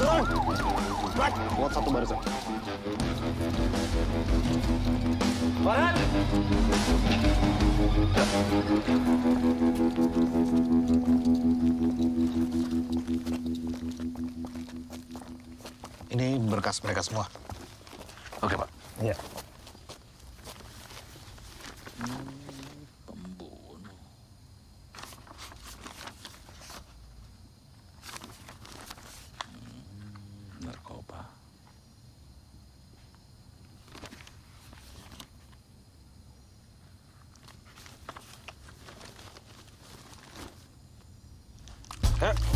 Dorong! Strike! Buat satu barisan. Farhan! Ini berkas mereka semua. Oke, Pak. Iya. Pembunuh. Narkoba.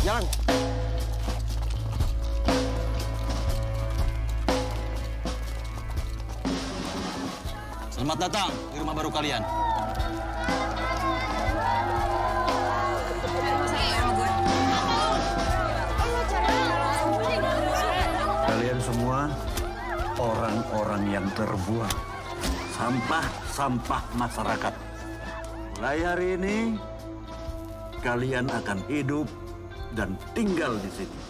Jalan. Selamat datang di rumah baru kalian. Kalian semua orang-orang yang terbuang. Sampah-sampah masyarakat. Mulai hari ini, kalian akan hidup dan tinggal di sini.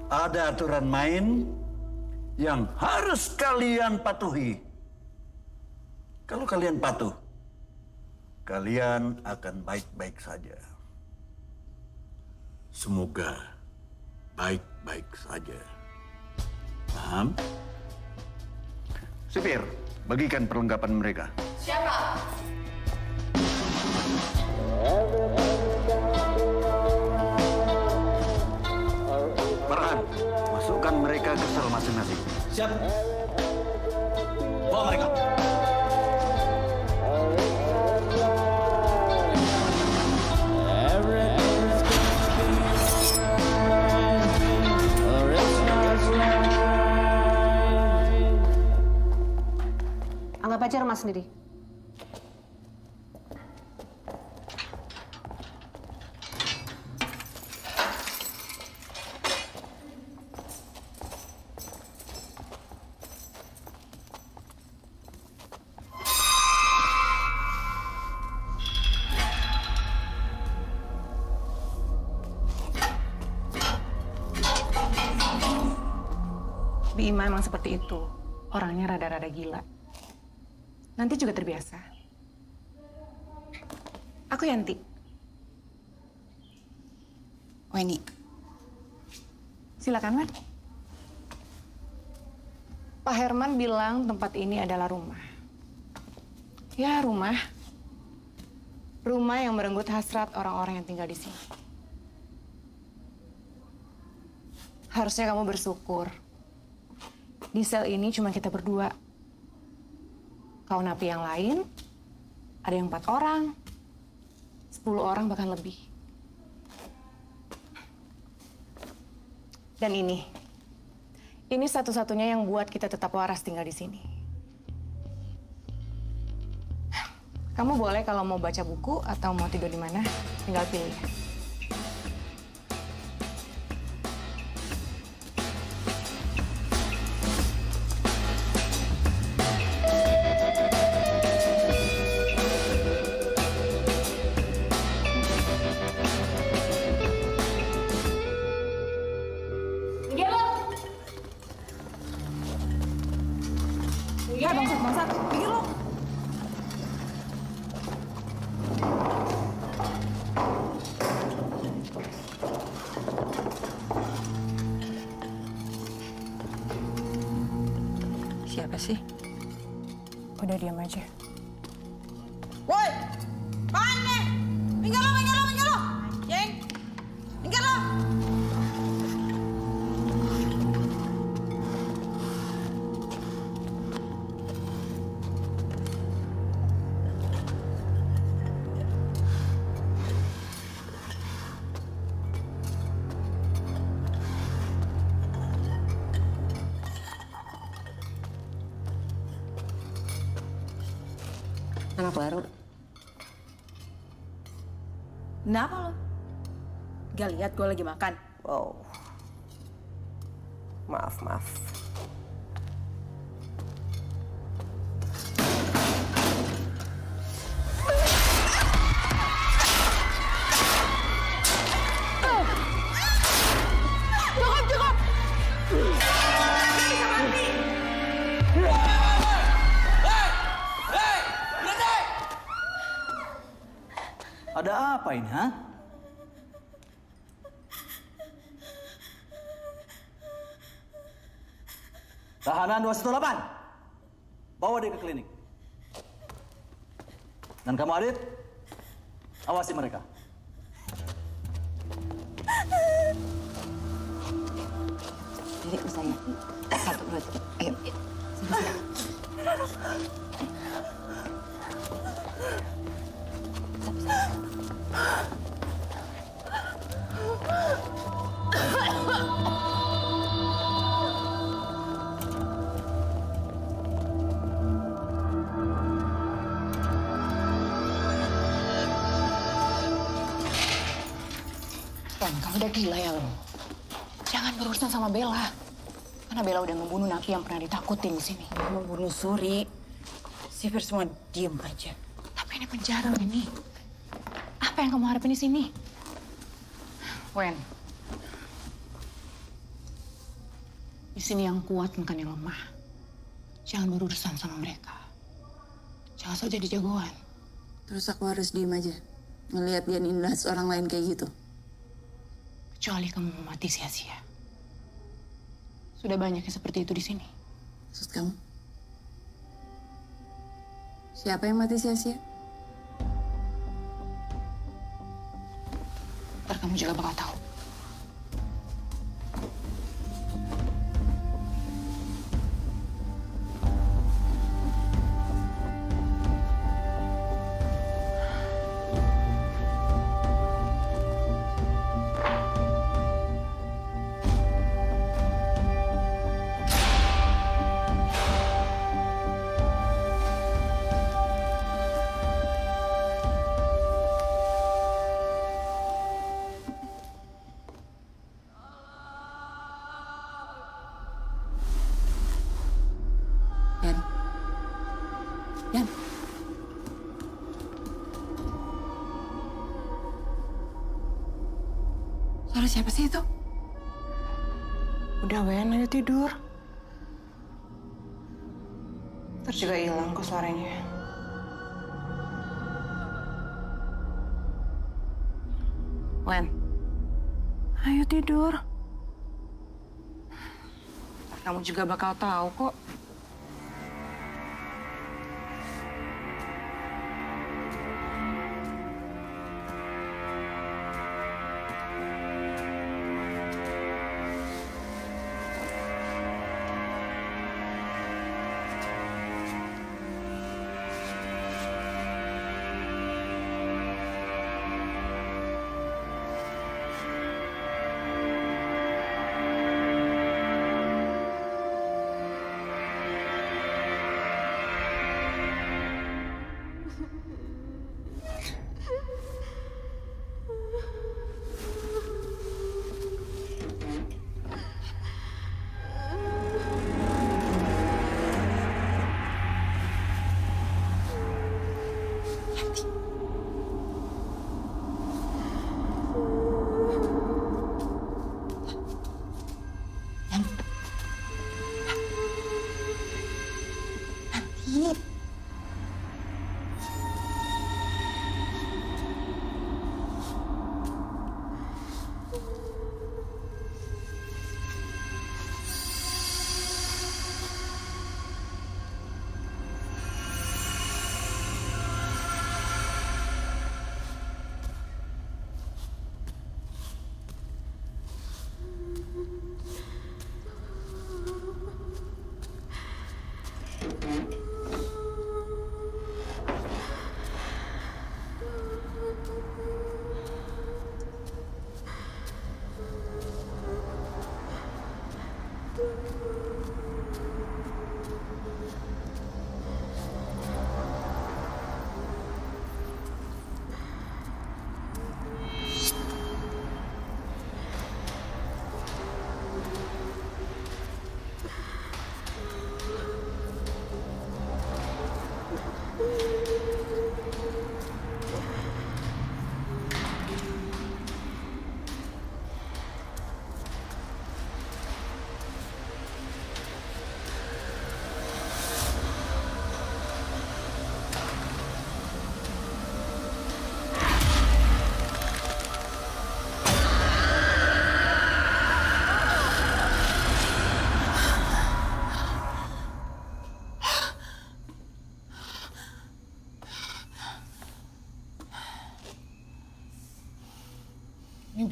Ada aturan main yang harus kalian patuhi. Kalau kalian patuh, kalian akan baik-baik saja. Semoga baik-baik saja. Paham? Sipir, bagikan perlengkapan mereka. Siapa? Farhan, masukkan mereka ke sel masing-masing. Siap. Bawa mereka. Anggap aja rumah sendiri. Bima emang seperti itu. Orangnya rada-rada gila. Nanti juga terbiasa. Aku Yanti. Weni. Silakan, Wan. Pak Herman bilang tempat ini adalah rumah. Ya, rumah. Rumah yang merenggut hasrat orang-orang yang tinggal di sini. Harusnya kamu bersyukur. Di sel ini cuma kita berdua. Kau napi yang lain, ada yang 4 orang, 10 orang bahkan lebih. Dan ini satu-satunya yang buat kita tetap waras tinggal di sini. Kamu boleh kalau mau baca buku atau mau tidur di mana, tinggal pilih. Bangsat, pikir lo. Siapa sih? Udah diam aja. Woi! Mana? Minggir lo! Anjing! Minggir lo! Anak baru. Kenapa lo? Gak lihat gue lagi makan? Wow. Maaf. Cukup! Apa ini, ha? Tahanan 218. Bawa dia ke klinik. Dan kamu Adit, awasi mereka. Jadi saya. 1, 2, 3. Ayo. Ren, kamu udah gila ya lo? Jangan berurusan sama Bella. Karena Bella udah membunuh napi yang pernah ditakutin di sini. Membunuh Suri. Sifir semua diem aja. Tapi ini penjara ini. Apa yang kamu harapin di sini? Wen. Di sini yang kuat bukan yang lemah. Jangan berurusan sama mereka. Jangan sok jadi jagoan. Terus aku harus diem aja. Ngelihat dia nindas orang lain kayak gitu. Kecuali kamu mau mati sia-sia. Sudah banyak yang seperti itu di sini. Maksud kamu? Siapa yang mati sia-sia? Ntar kamu juga bakal tahu. Yan. Yan. Suara siapa sih itu? Udah, Wen, ayo tidur. Ntar juga hilang kok suaranya. Wen, ayo tidur. Ntar kamu juga bakal tahu kok.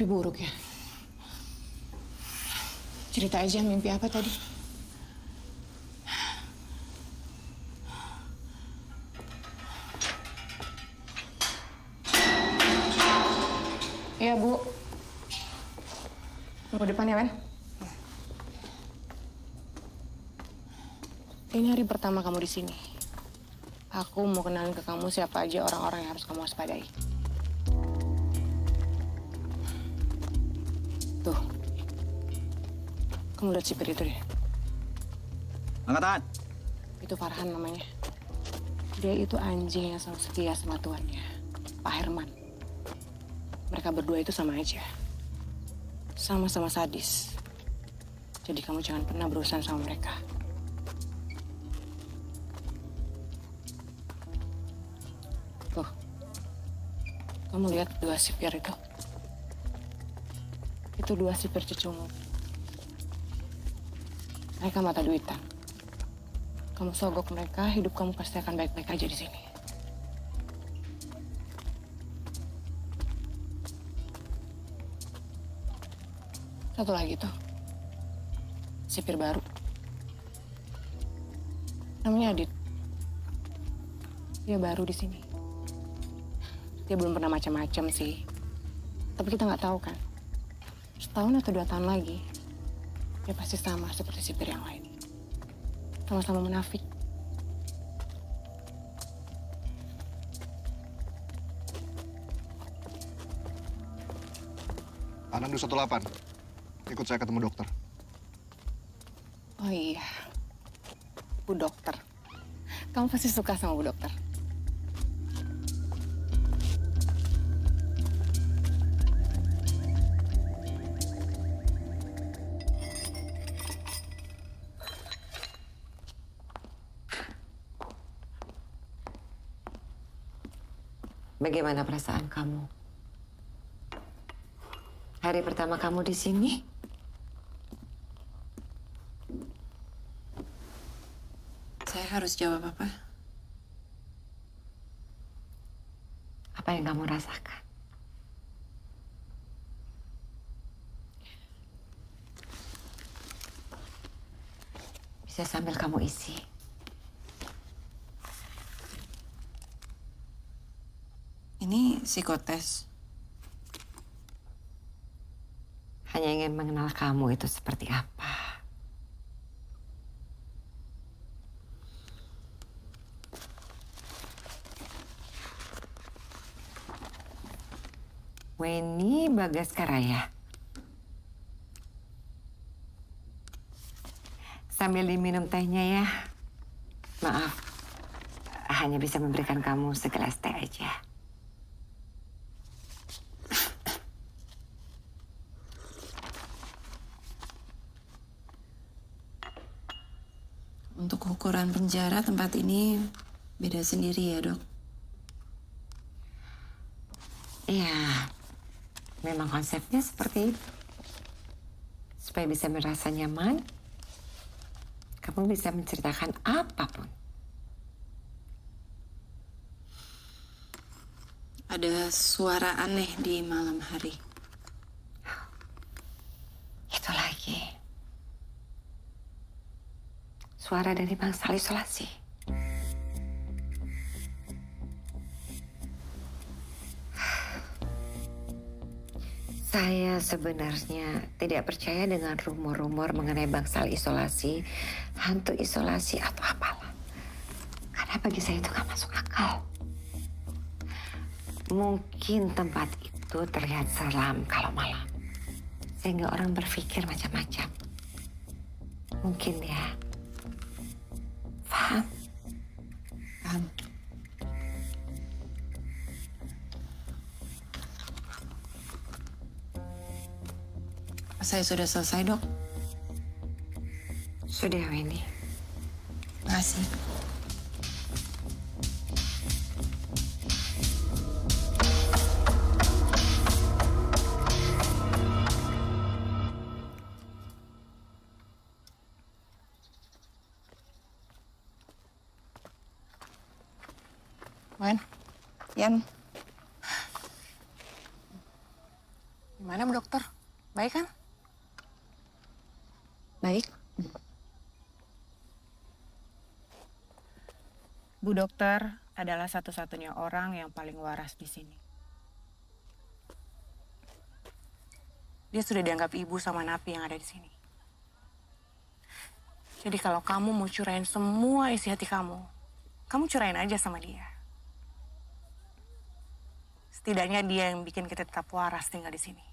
Mimpi buruk ya? Cerita aja mimpi apa tadi? Iya, Bu. Tunggu depan ya, Wen. Ini hari pertama kamu di sini. Aku mau kenalin ke kamu siapa aja orang-orang yang harus kamu waspadai. Tuh. Kamu lihat sipir itu deh. Angkatan. Itu Farhan namanya. Dia itu anjing yang selalu setia sama tuannya, Pak Herman. Mereka berdua itu sama aja. Sama-sama sadis. Jadi kamu jangan pernah berurusan sama mereka. Tuh. Kamu lihat dua sipir itu? Itu dua sipir cucumu. Mereka mata duitan. Kamu sogok mereka, hidup kamu pasti akan baik-baik aja di sini. Satu lagi tuh, sipir baru. Namanya Adit. Dia baru di sini. Dia belum pernah macam-macam sih. Tapi kita nggak tahu kan. Setahun atau 2 tahun lagi, dia pasti sama seperti sipir yang lain. Sama-sama munafik. Anand 218. Ikut saya ketemu dokter. Oh iya, Bu Dokter. Kamu pasti suka sama Bu Dokter. Bagaimana perasaan kamu? Hari pertama kamu di sini? Saya harus jawab apa? Apa yang kamu rasakan? Bisa sambil kamu isi. Ini psikotes. Hanya ingin mengenal kamu itu seperti apa. Weni Bagaskaraya. Sambil diminum tehnya ya. Maaf, hanya bisa memberikan kamu segelas teh aja. Untuk ukuran penjara tempat ini beda sendiri ya, Dok? Iya, memang konsepnya seperti itu. Supaya bisa merasa nyaman, kamu bisa menceritakan apapun. Ada suara aneh di malam hari. Itu lagi. Suara dari bangsal isolasi. Saya sebenarnya tidak percaya dengan rumor-rumor mengenai bangsal isolasi, hantu isolasi atau apalah. Karena bagi saya itu gak masuk akal. Mungkin tempat itu terlihat seram kalau malam. Sehingga orang berpikir macam-macam. Mungkin ya. Paham? Paham. Saya sudah selesai, Dok. Sudah, Weni. Makasih. Wen, Yan. Gimana Bu Baik kan? Baik. Bu dokter adalah satu-satunya orang yang paling waras di sini. Dia sudah dianggap ibu sama napi yang ada di sini. Jadi kalau kamu mau curain semua isi hati kamu curain aja sama dia. Setidaknya dia yang bikin kita tetap waras tinggal di sini.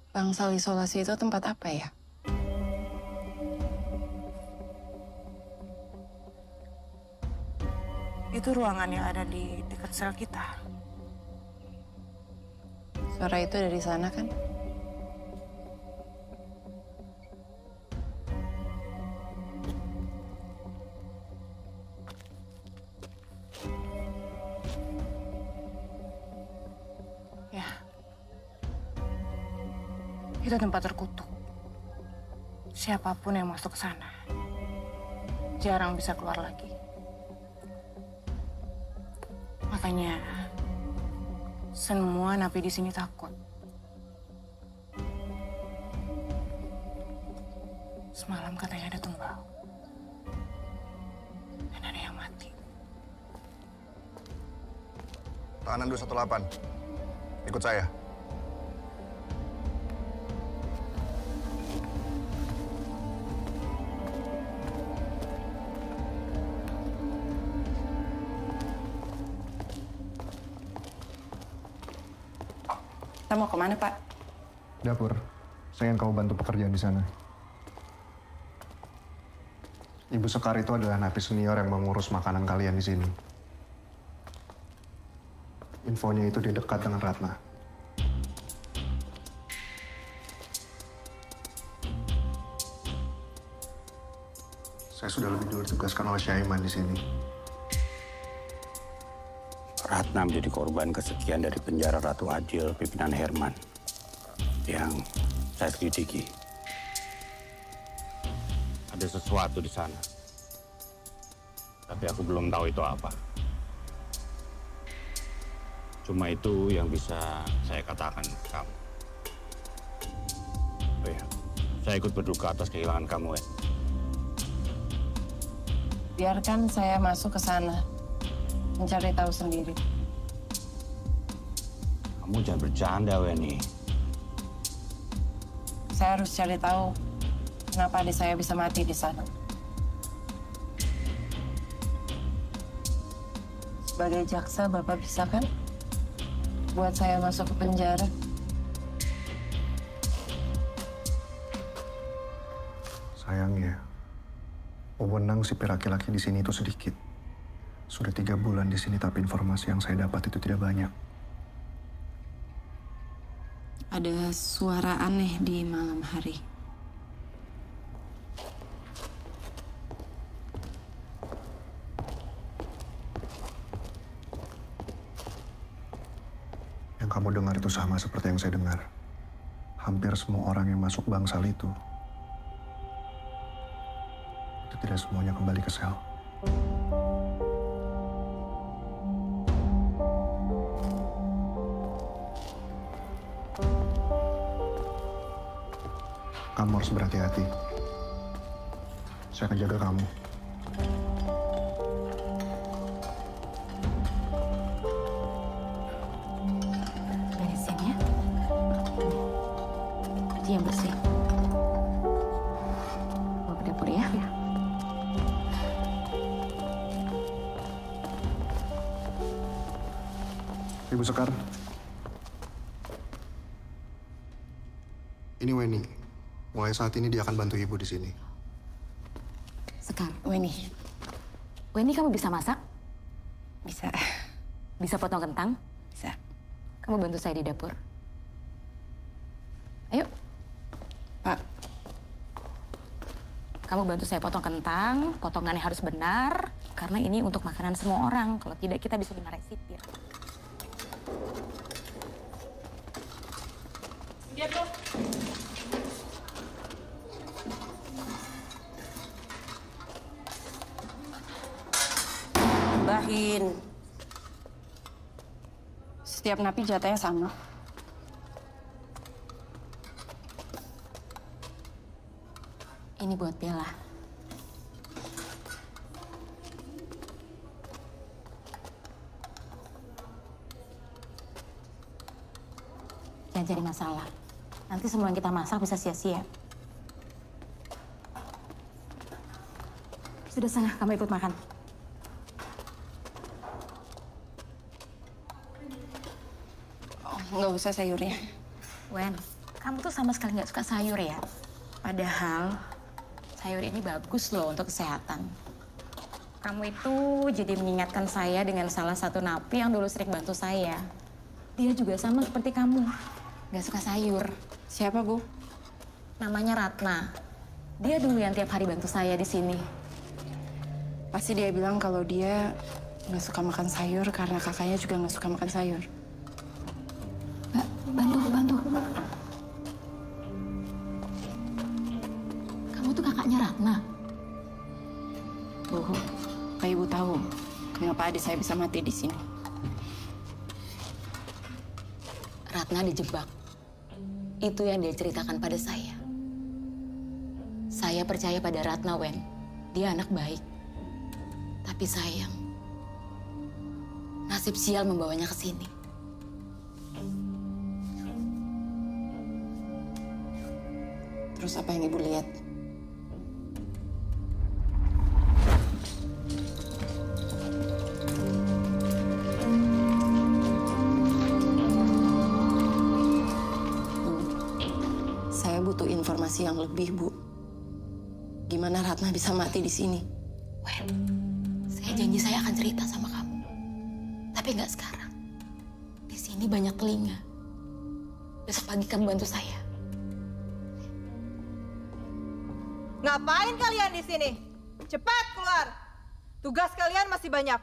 Bangsal isolasi itu tempat apa ya? Itu ruangan yang ada di dekat sel kita. Suara itu dari sana kan? Ya. Itu tempat terkutuk. Siapapun yang masuk ke sana jarang bisa keluar lagi. Makanya semua napi di sini takut. Semalam katanya ada tumbal. Dan ada yang mati. Tahanan 218. Ikut saya. Kita mau kemana, Pak? Dapur. Saya ingin kamu bantu pekerjaan di sana. Ibu Sekar itu adalah napi senior yang mengurus makanan kalian di sini. Infonya itu di dekat dengan Ratna. Saya sudah lebih dulu ditugaskan oleh Syaiman di sini. Ratna menjadi korban kesekian dari penjara Ratu Adil, pimpinan Herman, yang saya selidiki. Ada sesuatu di sana, tapi aku belum tahu itu apa. Cuma itu yang bisa saya katakan ke kamu. Oh ya, saya ikut berduka atas kehilangan kamu, Ed. Biarkan saya masuk ke sana. Mencari tahu sendiri. Kamu jangan bercanda, Weni. Saya harus cari tahu kenapa adik saya bisa mati di sana. Sebagai jaksa, Bapak bisa kan buat saya masuk ke penjara? Sayangnya, wewenang si laki-laki di sini itu sedikit. Sudah 3 bulan di sini, tapi informasi yang saya dapat itu tidak banyak. Ada suara aneh di malam hari. Yang kamu dengar itu sama seperti yang saya dengar. Hampir semua orang yang masuk bangsal itu tidak semuanya kembali ke sel. Kamu harus berhati-hati. Saya akan jaga kamu. Beresin ya. Cuci yang bersih. Bawa ke dapur ya. Ibu Sekar. Ini Weni. Mulai saat ini dia akan bantu ibu di sini. Sekar, Weni, Weni kamu bisa masak? bisa. Bisa potong kentang? Bisa. Kamu bantu saya di dapur. Ayo, Pak, kamu bantu saya potong kentang, potongannya harus benar, karena ini untuk makanan semua orang. Kalau tidak, kita bisa dimarahin sipir. tambahin. Setiap napi jatahnya sama. Ini buat Bella. Jangan jadi masalah. Nanti semua yang kita masak bisa sia-sia. Sudah sana, kamu ikut makan. Oh, nggak usah sayurnya. Wen, kamu tuh sama sekali nggak suka sayur ya? Padahal sayur ini bagus loh untuk kesehatan. Kamu itu jadi mengingatkan saya dengan salah satu napi yang dulu sering bantu saya. Dia juga sama seperti kamu, nggak suka sayur. Siapa, Bu? Namanya Ratna. Dia dulu yang tiap hari bantu saya di sini. Pasti dia bilang kalau dia nggak suka makan sayur karena kakaknya juga nggak suka makan sayur. Mbak, bantu. Kamu tuh kakaknya Ratna. Bu, Pak Ibu tahu kenapa adik saya bisa mati di sini? Ratna dijebak. Itu yang dia ceritakan pada saya. Saya percaya pada Ratna, Wen. Dia anak baik. Tapi sayang, nasib sial membawanya ke sini. Terus apa yang Ibu lihat? Saya butuh informasi yang lebih, Bu. Gimana Ratna bisa mati di sini? Wen, saya janji saya akan cerita sama kamu. Tapi nggak sekarang. Di sini banyak telinga. Besok pagi kamu bantu saya. Ngapain kalian di sini? Cepat keluar. Tugas kalian masih banyak.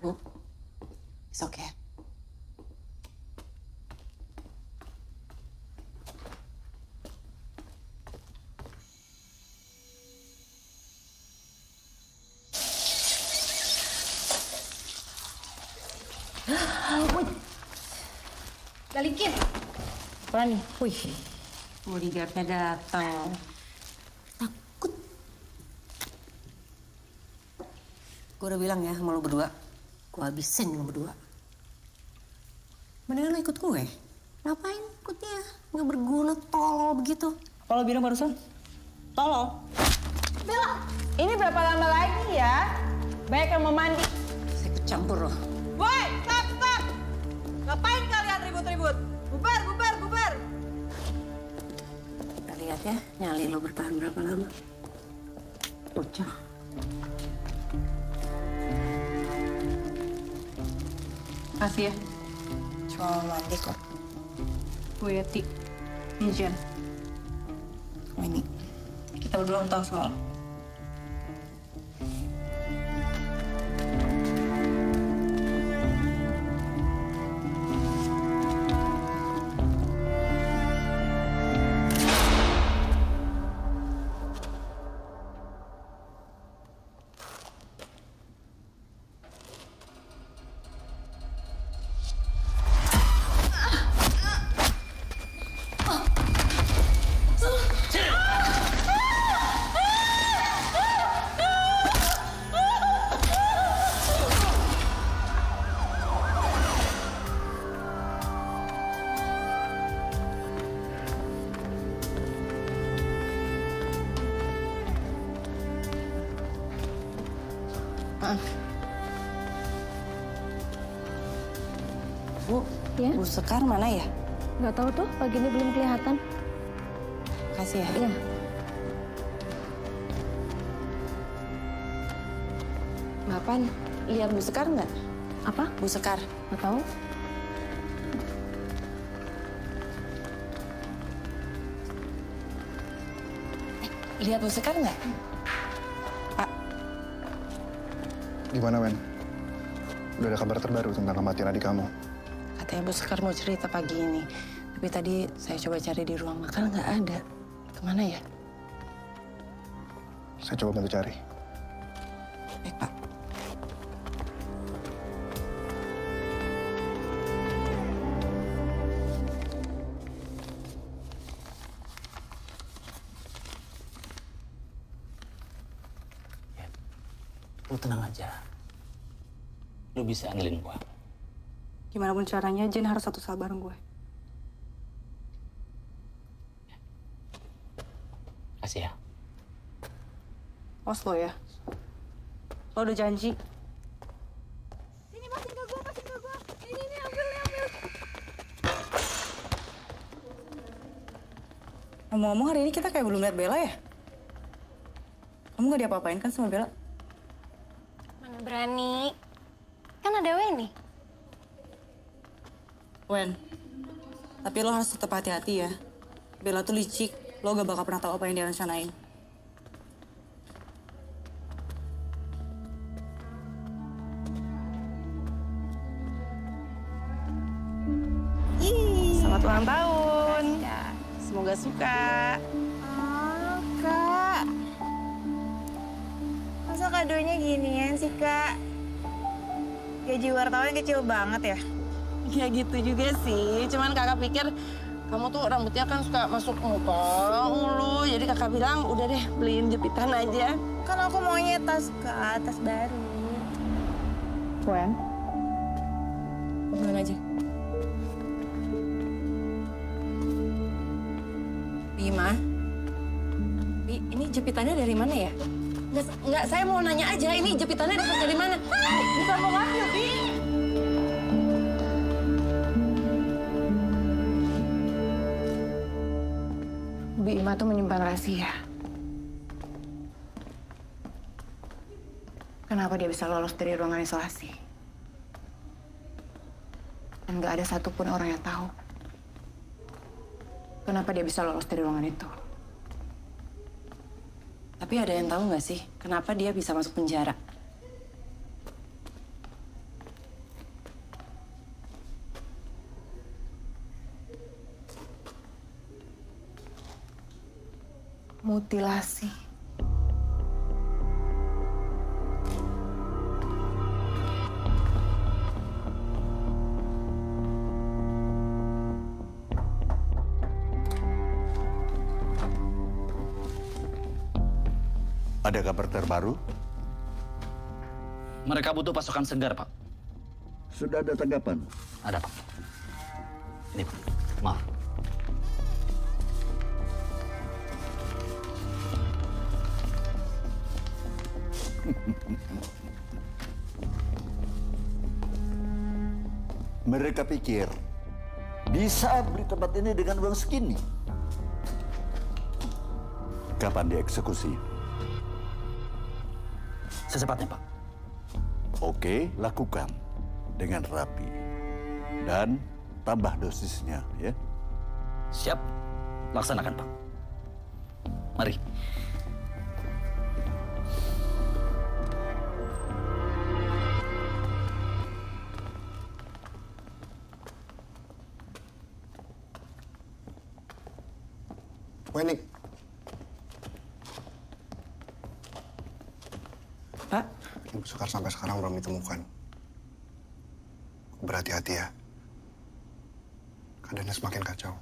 Bu, it's okay. Balikin. Apa nih? Wih, bodyguardnya datang. Takut. Gue udah bilang ya sama lo berdua, gue habisin lo berdua. Mendingan lo ikut gue. Ngapain ikut dia? Nggak berguna, tolol begitu. Kalau bilang barusan, tolong. Bella, ini berapa lama lagi ya? Banyak yang mau mandi. Saya ikut campur loh. Woi, stop. Ngapain kalian ribut-ribut? Bubar. Kita lihat ya, nyali lo bertahan berapa lama. Bocah. Makasih ya. Cuma mandi kok. Bu Yati. Ini Jen. Ini. Kita berdua tahu soal. Bu, Ya? Bu Sekar mana ya? Nggak tahu tuh, pagi ini belum kelihatan. Kasih ya. Iya. Mapan, lihat Bu Sekar nggak? Apa? Bu Sekar. Nggak tahu. Lihat Bu Sekar nggak? Pak. Gimana, Wen? Udah ada kabar terbaru tentang kematian adik kamu? Katanya Bu Sekar mau cerita pagi ini. Tapi tadi saya coba cari di ruang makan nggak ada. Kemana ya? Saya coba bantu cari. Baik, Pak. lu tenang aja. Lu bisa andelin gua. Gimana pun caranya, Jen harus satu saat bareng gue. Kasih ya. Awas lo ya. Lo udah janji. Sini pasin ke gue, pasin ke gue. Ini ambil, ambil. Ngomong-ngomong hari ini kita kayak belum lihat Bella ya? Kamu gak diapa-apain kan sama Bella? Mana berani. Kan ada Weni. Wen, tapi lo harus tetap hati-hati ya. Bella tuh licik, lo gak bakal pernah tahu apa yang dia rencanain. Selamat ulang tahun. Semoga suka. Oh, Kak. Masa kadonya ginian sih, Kak? Gaji wartawan kecil banget ya? Ya gitu juga sih. Cuman kakak pikir kamu tuh rambutnya kan suka masuk muka mulu. Jadi kakak bilang udah deh beliin jepitan aja. Kan aku maunya tas, Kak. Tas baru. Wen, Pulang aja. Bima, Bi, ini jepitannya dari mana ya? Nggak, saya mau nanya aja. Ini jepitannya dari mana? Bukan mau ngambil, Bi. Bu Ima tuh menyimpan rahasia. Kenapa dia bisa lolos dari ruangan isolasi? Dan nggak ada satupun orang yang tahu. Kenapa dia bisa lolos dari ruangan itu? Tapi ada yang tahu nggak sih kenapa dia bisa masuk penjara? Mutilasi. Ada kabar terbaru? Mereka butuh pasukan segar, Pak. Sudah ada tanggapan? Ada, Pak. Ini, Pak. Maaf. Mereka pikir bisa beli tempat ini dengan uang segini. Kapan dieksekusi? Secepatnya, Pak. Oke, lakukan dengan rapi. Dan tambah dosisnya, ya. Siap. Laksanakan, Pak. Mari. Weni. Pak? Ibu Sekar sampai sekarang belum ditemukan. Berhati-hati ya. Keadaannya semakin kacau.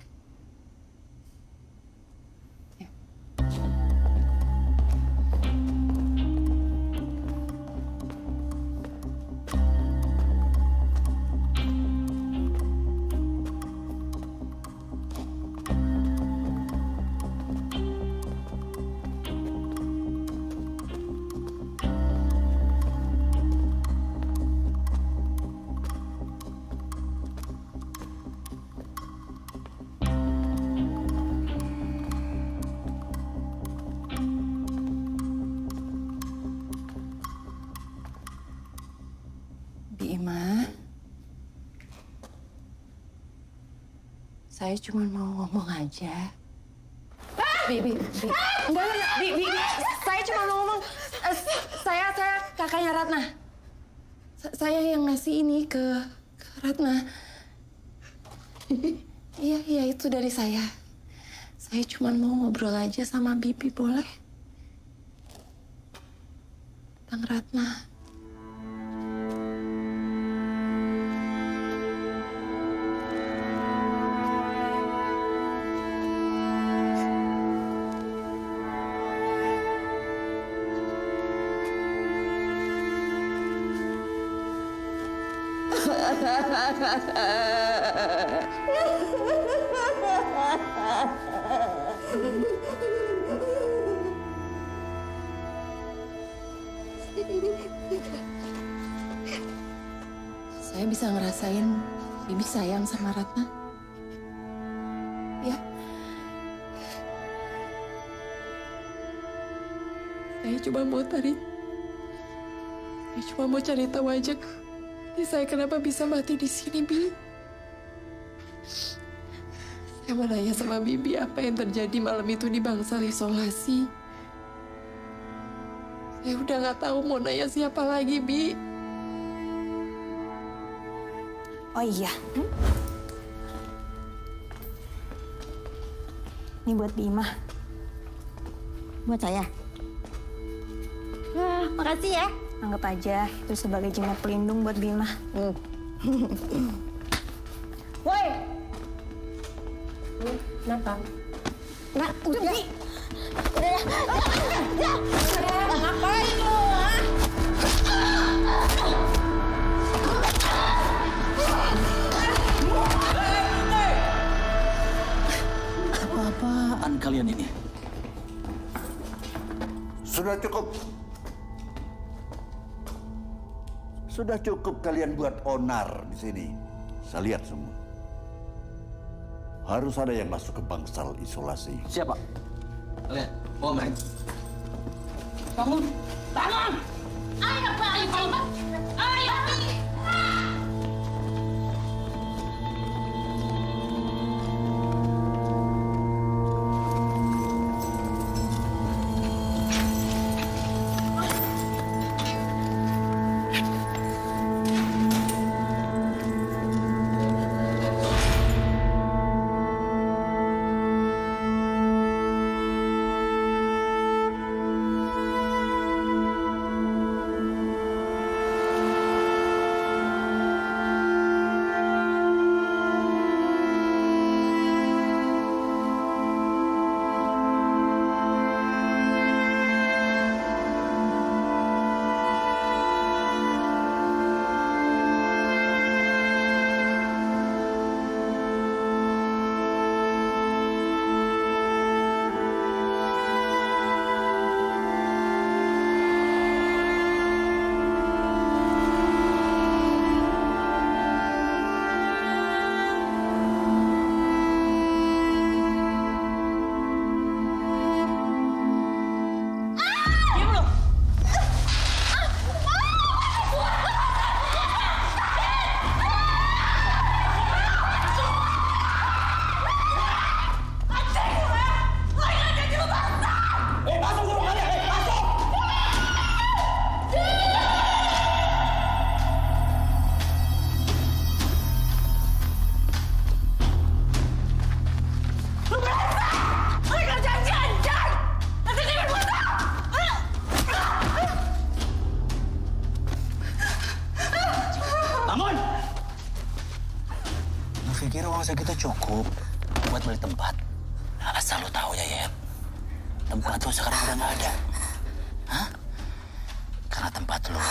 Saya cuma mau ngomong aja. Bi. Enggak, Bi. Saya cuma mau ngomong. Saya kakaknya Ratna. Saya yang ngasih ini ke Ratna. Iya, itu dari saya. Saya cuma mau ngobrol aja sama Bibi, boleh? Tentang Ratna. Saya bisa ngerasain Bibi sayang sama Ratna. Ya. Saya cuma mau cari tahu aja saya kenapa bisa mati di sini, Bi. Saya mau nanya sama Bibi apa yang terjadi malam itu di bangsal isolasi. Saya udah nggak tahu mau nanya siapa lagi, Bi. Oh iya. Ini buat Bima. Buat saya. Wah, makasih ya. Anggap aja itu sebagai jimat pelindung buat Bima. Woi! Kenapa? Nah, udah. Udah ya. Ngapain lu? Apa-apaan kalian ini? Sudah cukup. Sudah cukup kalian buat onar di sini. Saya lihat semua. Harus ada yang masuk ke bangsal isolasi. Siapa? Kalian, bawa mereka. Bangun! Bangun! Ayo, bangun! Ayo! Pikir uang segitu cukup buat beli tempat. Asal lu tahu ya, Yep. Tempat lu sekarang udah nggak ada. Hah? Karena tempat lu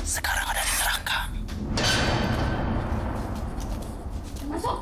sekarang ada di neraka. Masuk!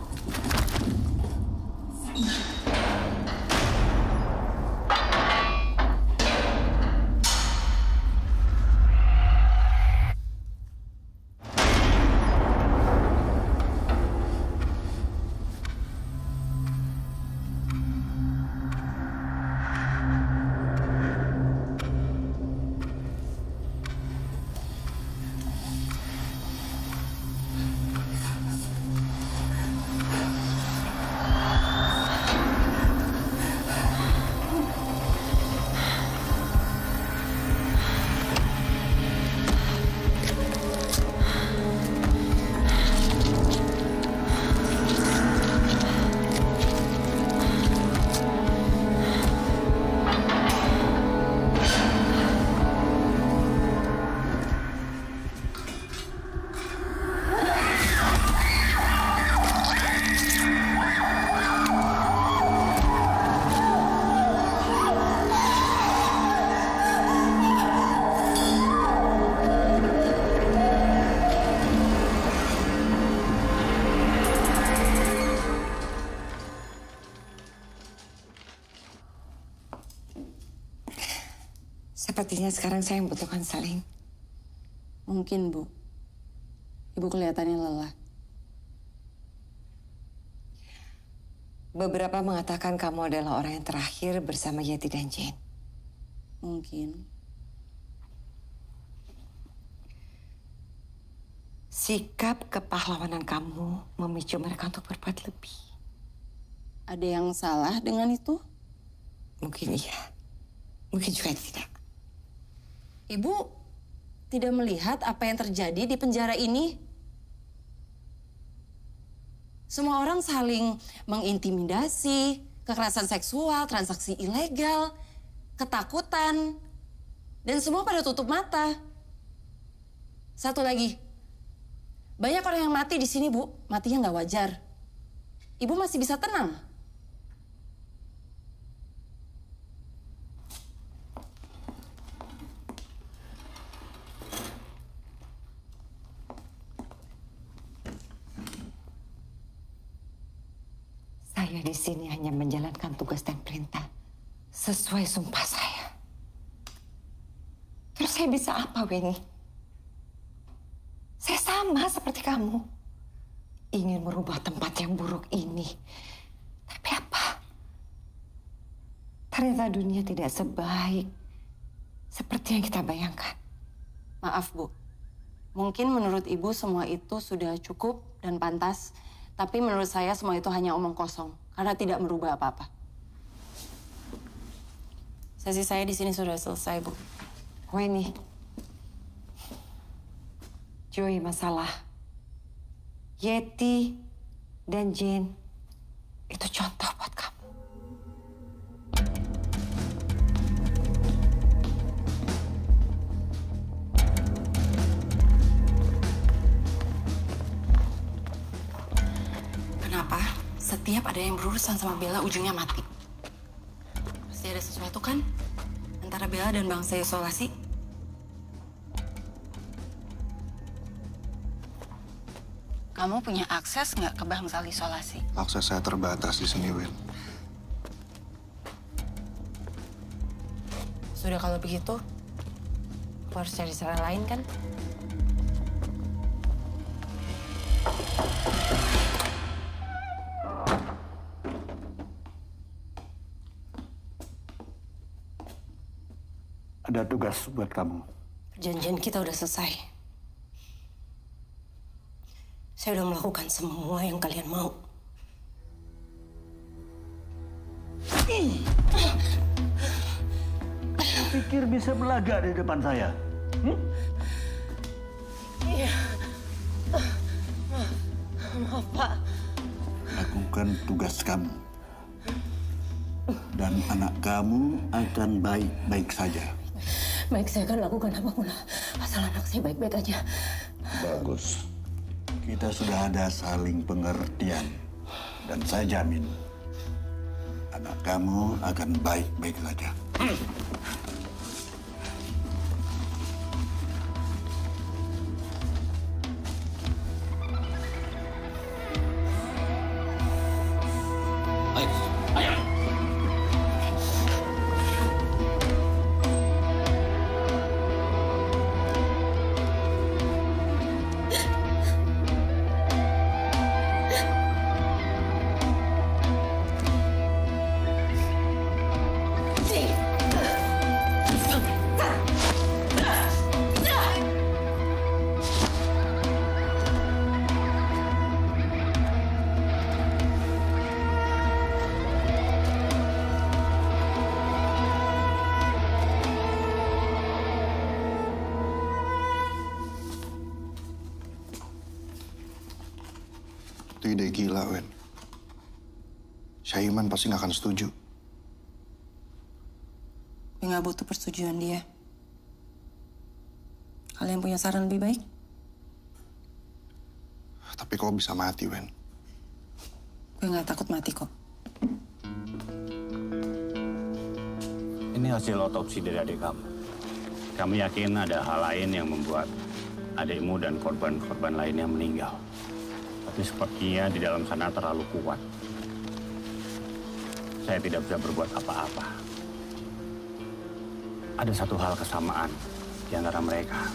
Sepertinya sekarang saya membutuhkan Saling. Mungkin, Bu. Ibu kelihatannya lelah. Beberapa mengatakan kamu adalah orang yang terakhir bersama Yeti dan Jane. Mungkin. Sikap kepahlawanan kamu memicu mereka untuk berbuat lebih. Ada yang salah dengan itu? Mungkin iya. Mungkin juga tidak. Ibu tidak melihat apa yang terjadi di penjara ini? Semua orang saling mengintimidasi, kekerasan seksual, transaksi ilegal, ketakutan, dan semua pada tutup mata. Satu lagi, banyak orang yang mati di sini, Bu. Matinya nggak wajar. Ibu masih bisa tenang. Saya di sini hanya menjalankan tugas dan perintah sesuai sumpah saya. Terus saya bisa apa, Weni? Saya sama seperti kamu. Ingin merubah tempat yang buruk ini. Tapi apa? Ternyata dunia tidak sebaik seperti yang kita bayangkan. Maaf, Bu. Mungkin menurut Ibu semua itu sudah cukup dan pantas. Tapi menurut saya semua itu hanya omong kosong. Karena tidak merubah apa-apa. Sesi saya di sini sudah selesai, Bu. Weni, Joey masalah. Yeti dan Jane itu contoh buat kamu. Kenapa setiap ada yang berurusan sama Bella ujungnya mati? Pasti ada sesuatu kan? Antara Bella dan bangsa isolasi. Kamu punya akses nggak ke bangsal isolasi? Akses saya terbatas di sini, Win. Sudah kalau begitu, aku harus cari cara lain kan? Ada tugas buat kamu. Perjanjian kita udah selesai. Saya udah melakukan semua yang kalian mau. Pikir bisa belaga di depan saya? Iya. Maaf, Pak. Lakukan tugas kamu. Dan anak kamu akan baik-baik saja. Baik, saya akan lakukan apapun. Asal anak saya baik-baik aja. Bagus. Kita sudah ada saling pengertian. Dan saya jamin, anak kamu akan baik-baik saja. Itu ide gila, Wen. Syaiman pasti nggak akan setuju. Gue nggak butuh persetujuan dia. Kalian punya saran lebih baik? Tapi kau bisa mati, Wen. Gue nggak takut mati kok. Ini hasil otopsi dari adik kamu. Kami yakin ada hal lain yang membuat adikmu dan korban-korban lainnya meninggal. Tapi sepertinya di dalam sana terlalu kuat. Saya tidak bisa berbuat apa-apa. ada satu hal kesamaan di antara mereka.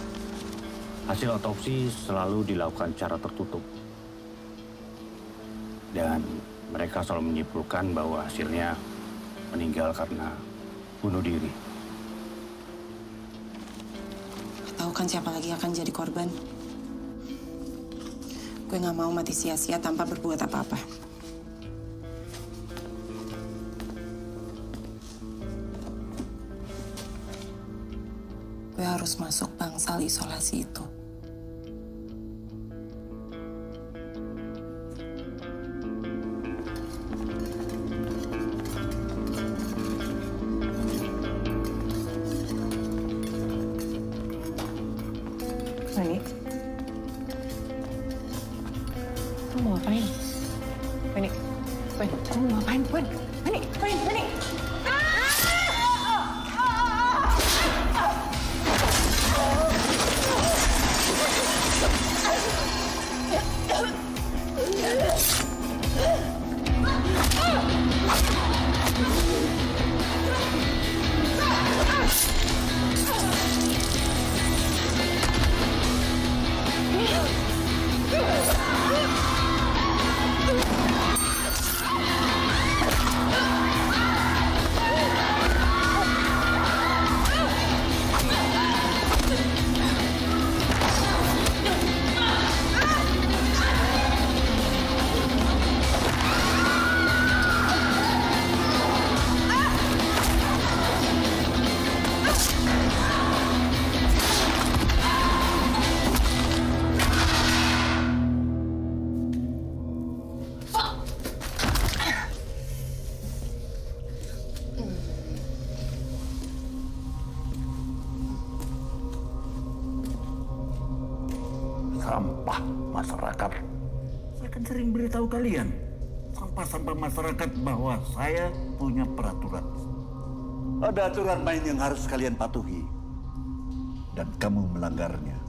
Hasil otopsi selalu dilakukan secara tertutup. Dan mereka selalu menyimpulkan bahwa hasilnya meninggal karena bunuh diri. Tahu kan siapa lagi akan jadi korban? Gue nggak mau mati sia-sia tanpa berbuat apa-apa. Gue harus masuk bangsal isolasi itu. Fani, kamu mau ngapain? Fani, kamu mau ngapain? Fani. Sampah masyarakat. Saya kan sering beritahu kalian, sampah-sampah masyarakat, bahwa saya punya peraturan. Ada aturan main yang harus kalian patuhi. Dan kamu melanggarnya.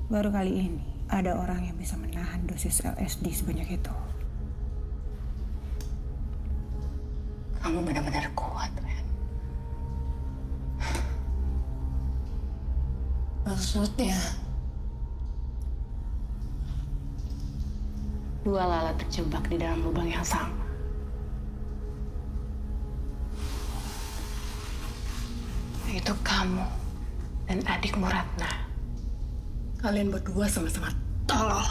Baru kali ini ada orang yang bisa menahan dosis LSD sebanyak itu. Kamu benar-benar kuat, Ren. Maksudnya? Dua lalat terjebak di dalam lubang yang sama. Itu kamu dan adikmu Ratna. Kalian berdua sama-sama tolol.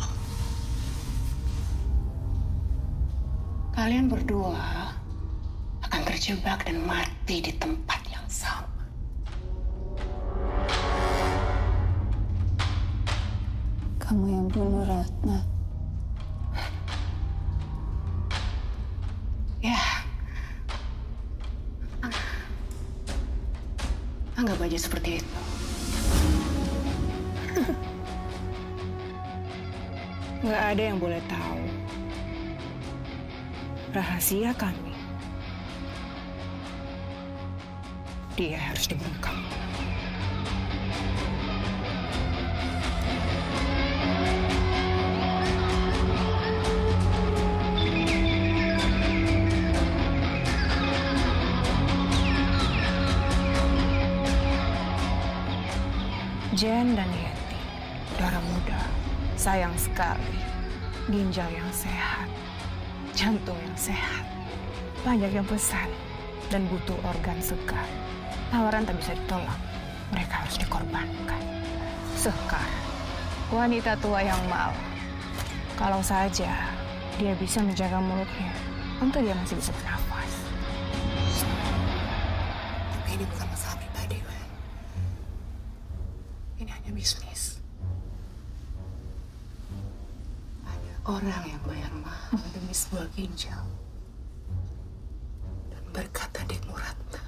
Kalian berdua akan terjebak dan mati di tempat yang sama. Kamu yang bunuh Ratna. Ya. Anggap aja seperti itu. Nggak ada yang boleh tahu rahasia kami. Dia harus dibungkam. Jen dan Yeti, darah muda, sayang sekali, ginjal yang sehat, jantung yang sehat, banyak yang pesan, dan butuh organ segar. Tawaran tak bisa ditolak, mereka harus dikorbankan. Sekar, wanita tua yang malang. Kalau saja dia bisa menjaga mulutnya, tentu dia masih bisa bernafas. Tapi ini bukan masalah pribadi, Wen. Ini hanya bisnis. Ada orang yang bayar mahal demi sebuah ginjal. Dan berkat adikmu Ratna,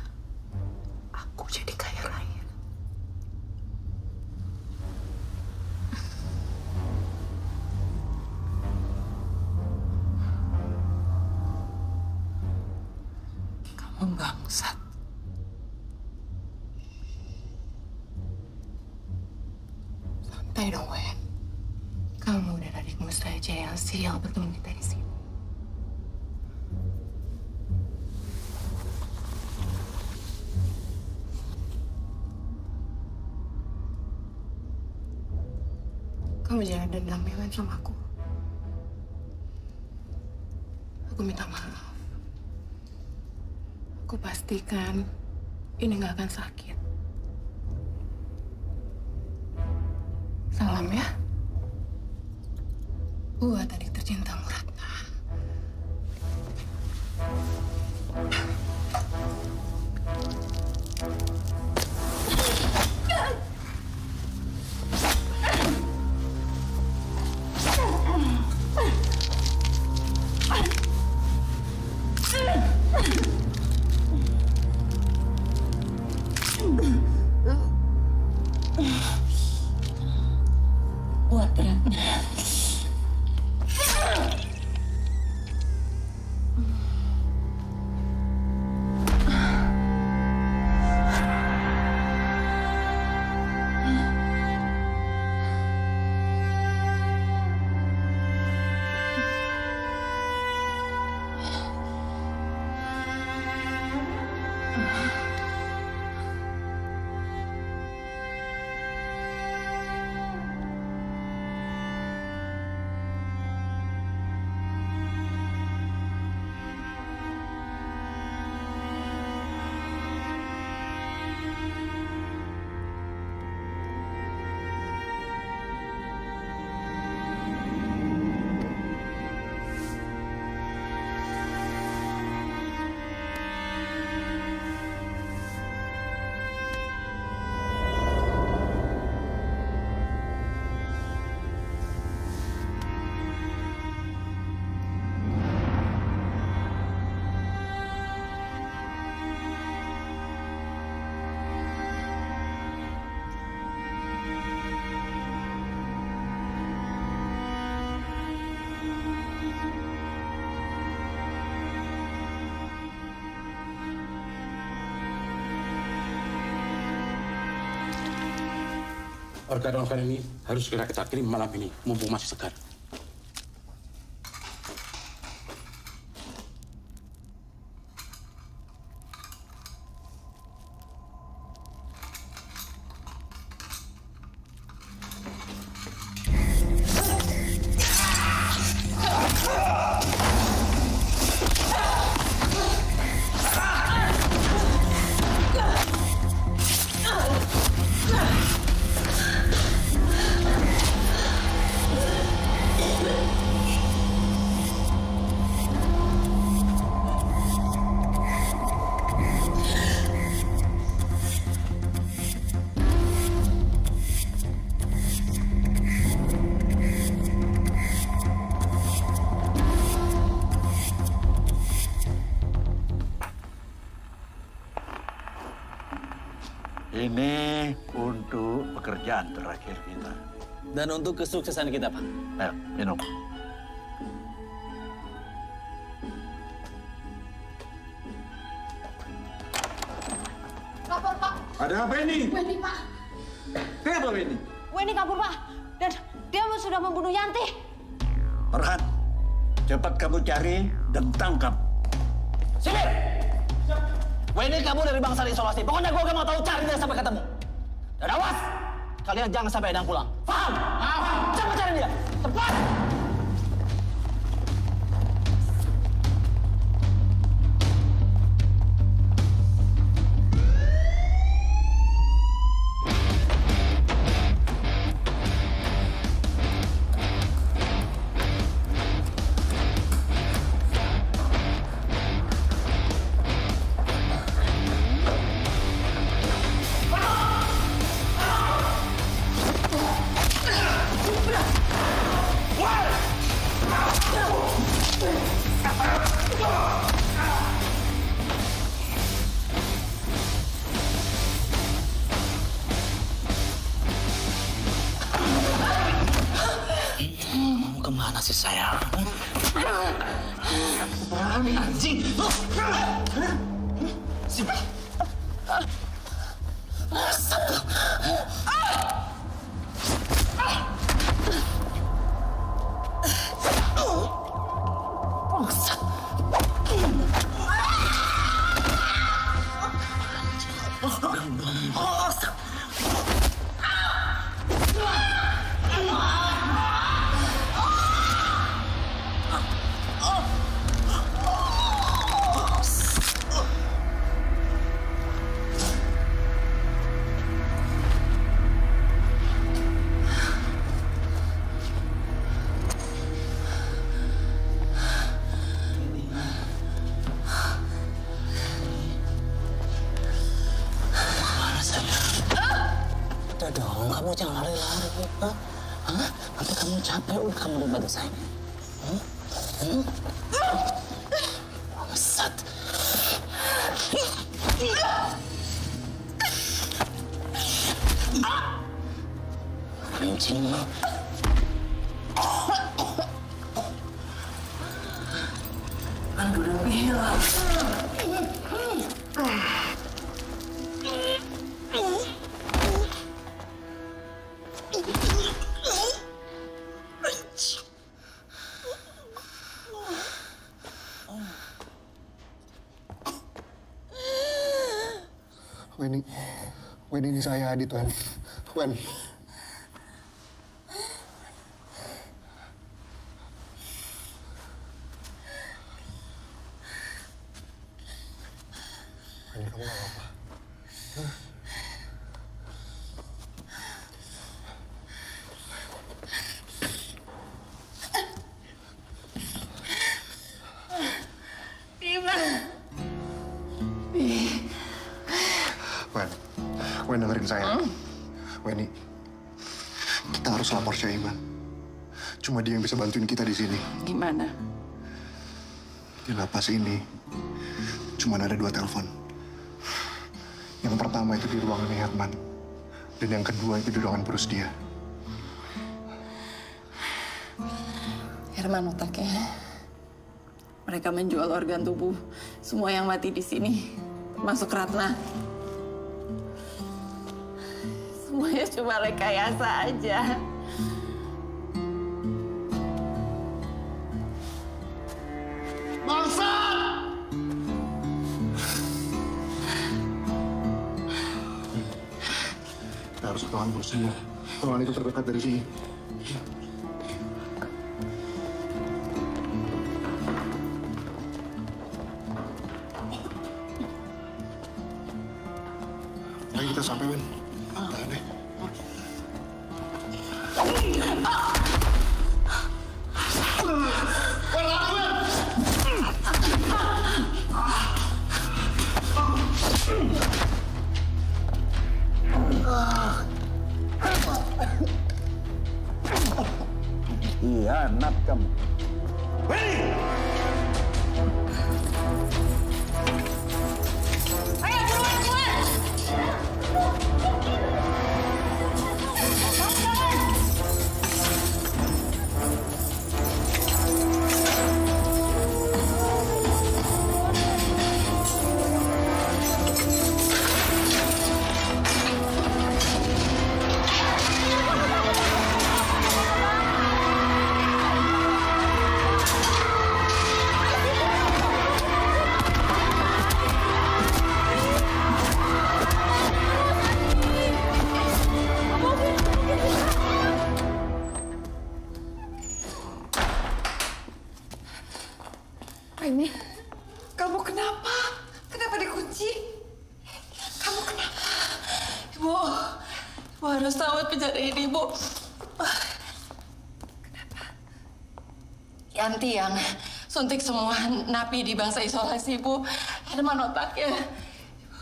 aku jadi kaya raya. Kamu bangsat. Santai dong, Wen. Kamu dan adikmu saja yang sial bertemu kita di sini. Kamu jangan dendam ya, Wen, sama aku. Aku minta maaf. Aku pastikan ini nggak akan sakit. Salam ya. Buat adik tercintamu Ratna. Buat Ratna. Organ-organ ini harus segera kita kirim malam ini, mumpung masih segar. Ini untuk pekerjaan terakhir kita. Dan untuk kesuksesan kita, Pak. Ayo, minum. Lapor, Pak. Ada apa ini? Weni, Pak. Kenapa ini? Weni kabur, Pak. Dan dia sudah membunuh Yanti. Farhan, cepat kamu cari dan tangkap. Sipir! Weni kabur dari bangsal isolasi. Pokoknya gue gak mau tahu, cari dia sampai ketemu. Dan awas, kalian jangan sampai Edang pulang. Paham? Paham. Cepat cari dia. Cepat! Kemana sih saya? Anjing! Sini! Satu! Bangsat! Udah dong, kamu jangan lari-lari. Hah? Nanti kamu capek, udah kamu dibantu saya. Bangsat. Anjing lo. Kan udah bilang. Weni ini saya Adit, Wen. Wen. Weni, kamu gak apa-apa? Wen, dengerin saya. Weni, kita harus lapor Syaiman. Cuma dia yang bisa bantuin kita di sini. Gimana? Di lapas ini, cuma ada 2 telepon. Yang pertama itu di ruangan Herman. Dan yang kedua itu di ruangan Bruce dia. Herman otaknya. Mereka menjual organ tubuh semua yang mati di sini, termasuk Ratna. Semuanya cuma rekayasa aja. Kita harus ke ruangan bosnya. Ruangan itu terdekat dari sini. Ayo kita sampai, Win. Tahan deh. Hianat kamu. Ayo keluar, keluar! Ini, kamu kenapa? Kenapa dikunci? Kamu kenapa? Ibu harus tahu penjara ini, Bu. Kenapa? Yanti yang suntik semua napi di bangsa isolasi, Bu. Ada mana otaknya? Ibu,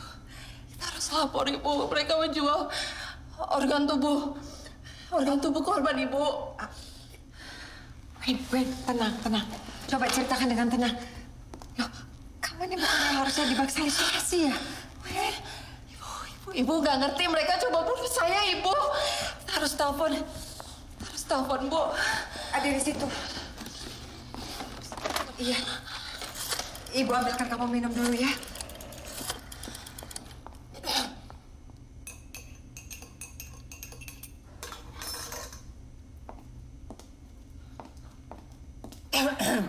kita harus lapor, Ibu. Mereka menjual organ tubuh korban, Ibu. Win, tenang. Coba ceritakan dengan tenang. Loh, kamu ini bukan yang harusnya dibaksa isolasi ya? Win, Ibu nggak ngerti. Mereka coba bunuh saya, Ibu. Kita harus telepon, Bu. Ada di situ. Iya. Ibu ambilkan kamu minum dulu ya.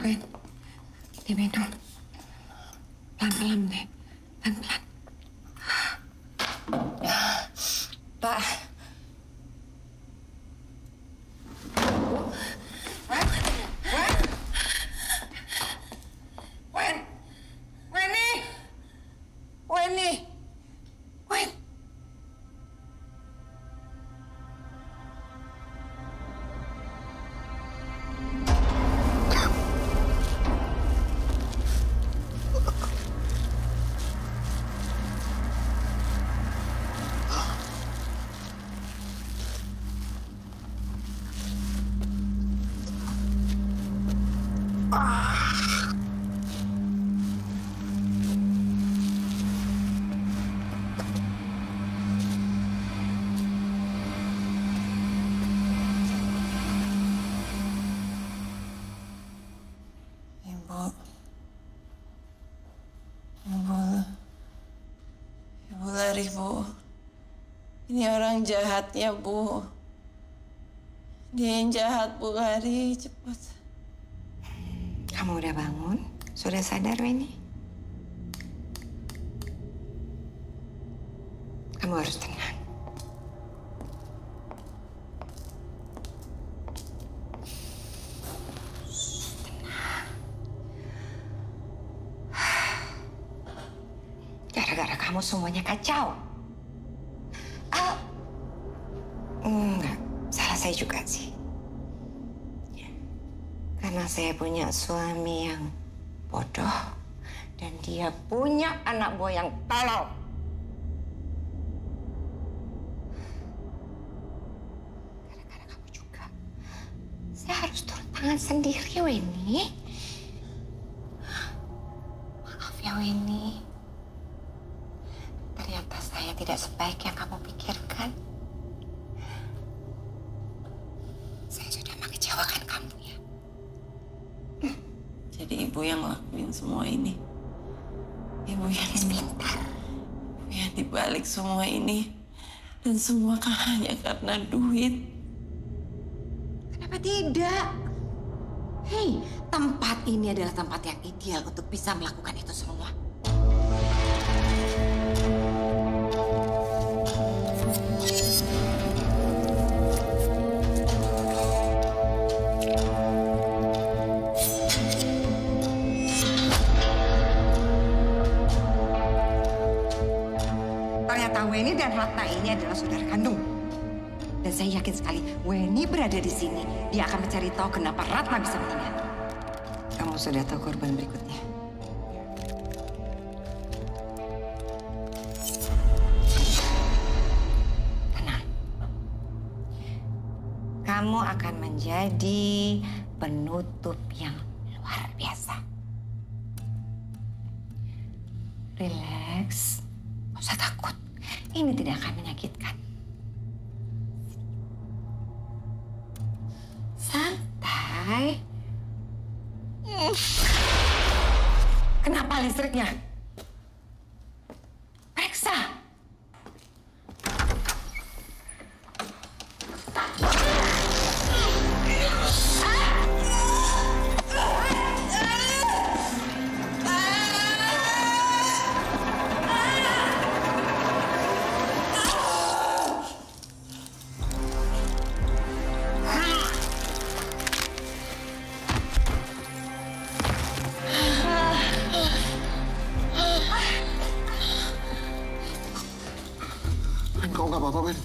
Win, diminum. Pelan-pelan deh. Pelan-pelan. Pak. Weni. Ibu lari, Bu. Ini orang jahatnya, Bu. Dia yang jahat, Bu. Lari, cepat. Kamu udah bangun? Sudah sadar, Weni? Kamu harus tenang. Gara-gara kamu semuanya kacau. Enggak, salah saya juga sih. Karena saya punya suami yang bodoh dan dia punya anak buah yang tolol. Gara-gara kamu juga, saya harus turun tangan sendiri, Weni. Maaf ya, Weni. Ternyata saya tidak sebaik yang kamu pikirkan. Saya sudah mengecewakan kamu ya. Jadi ibu yang ngelakuin semua ini. Ibu yang pintar. Ibu yang dibalik semua ini. Dan semua kan hanya karena duit. Kenapa tidak? Hei, tempat ini adalah tempat yang ideal untuk bisa melakukan itu semua. Ternyata Weni dan Ratna ini adalah saudara kandung. Dan saya yakin sekali Weni berada di sini. Dia akan mencari tahu kenapa Ratna bisa meninggal. Kamu sudah tahu korban berikutnya. Tenang. Kamu akan menjadi penutup yang luar biasa. Relax. Gak usah takut. Ini tidak akan menyakitkan. Santai. Kenapa listriknya? Periksa. Kau nggak apa-apa, Ben?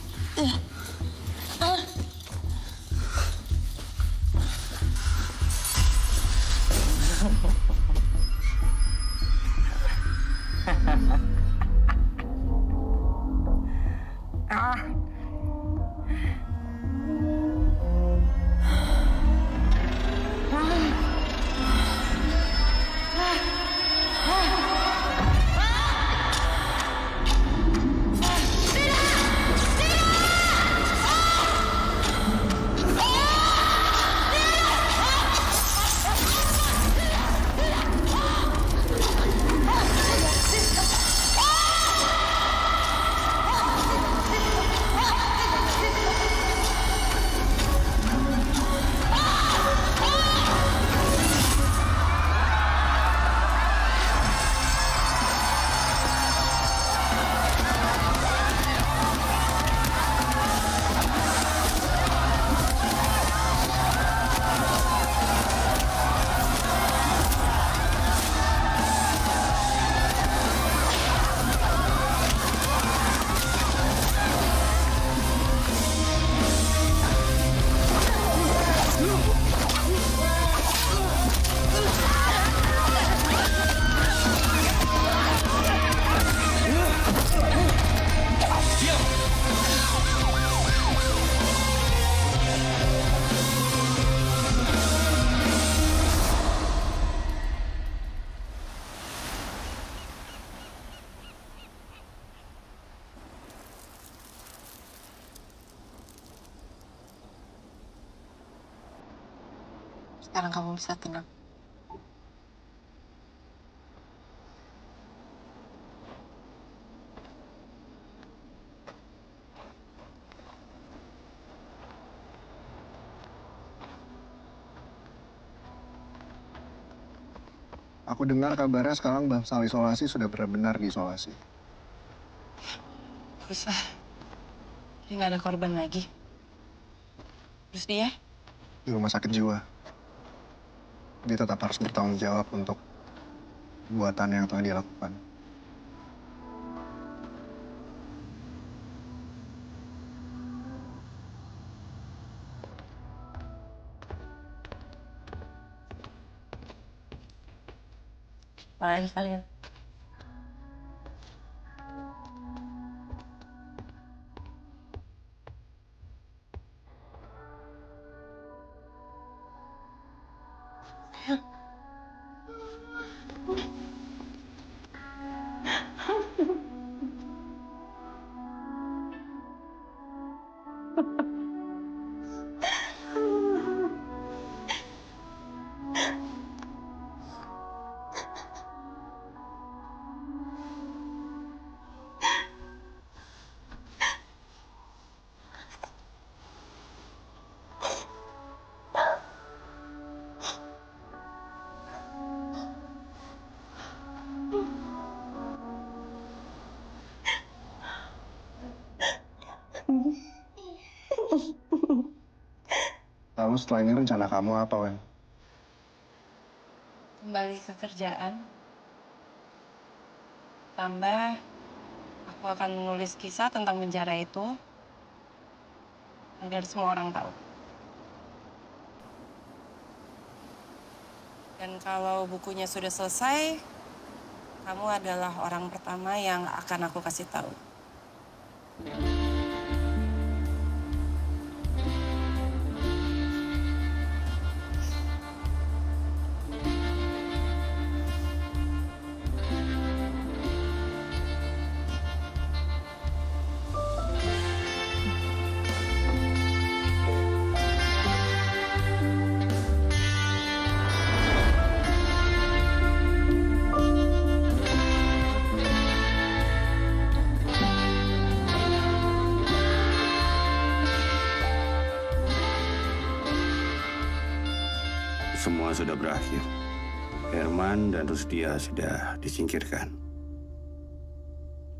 Sekarang kamu bisa tenang. Aku dengar kabarnya sekarang bangsal isolasi sudah benar-benar diisolasi. Susah. Jadi nggak ada korban lagi. Terus dia? Di rumah sakit jiwa. Dia tetap harus bertanggung jawab untuk perbuatan yang telah dia lakukan. Apa lagi kalian? Lalu setelah ini rencana kamu apa, Wen? Kembali ke kerjaan. Tambah, aku akan menulis kisah tentang penjara itu agar semua orang tahu. Dan kalau bukunya sudah selesai, kamu adalah orang pertama yang akan aku kasih tahu. Semua sudah berakhir. Herman dan Rusdia sudah disingkirkan.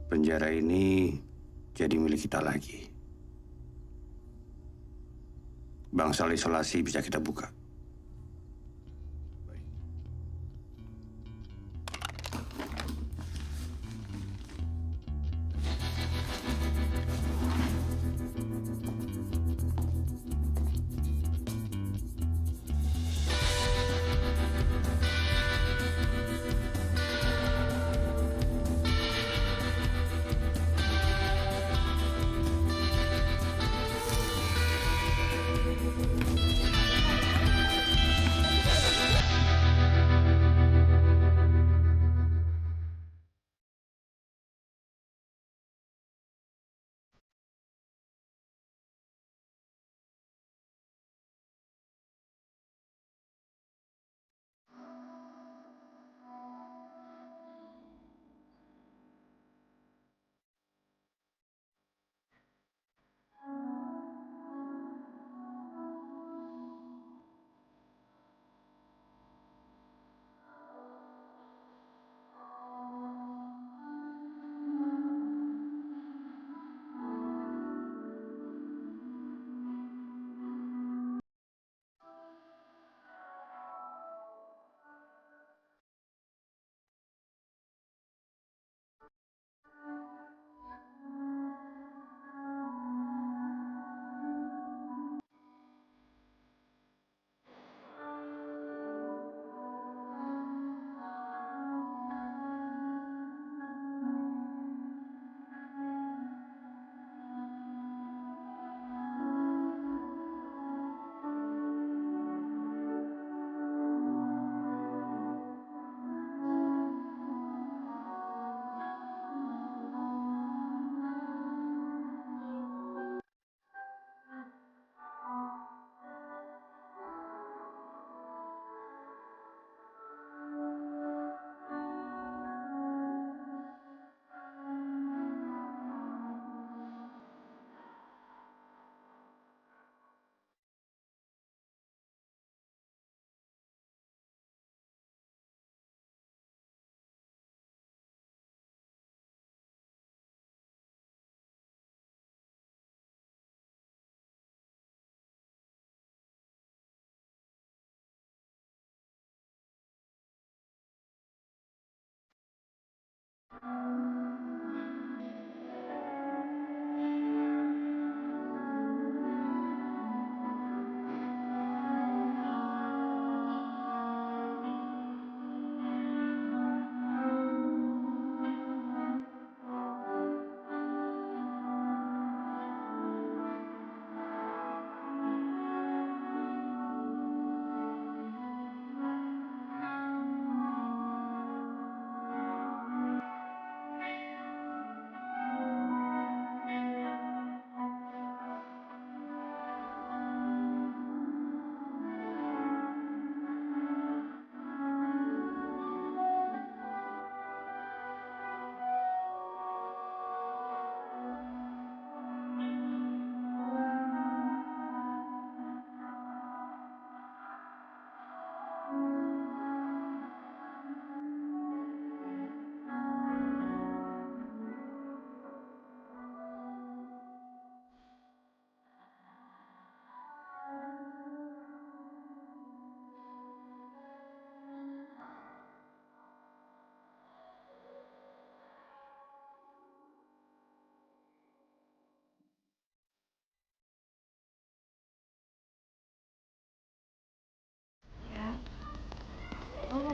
Penjara ini jadi milik kita lagi. Bangsal isolasi bisa kita buka.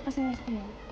kesini semua.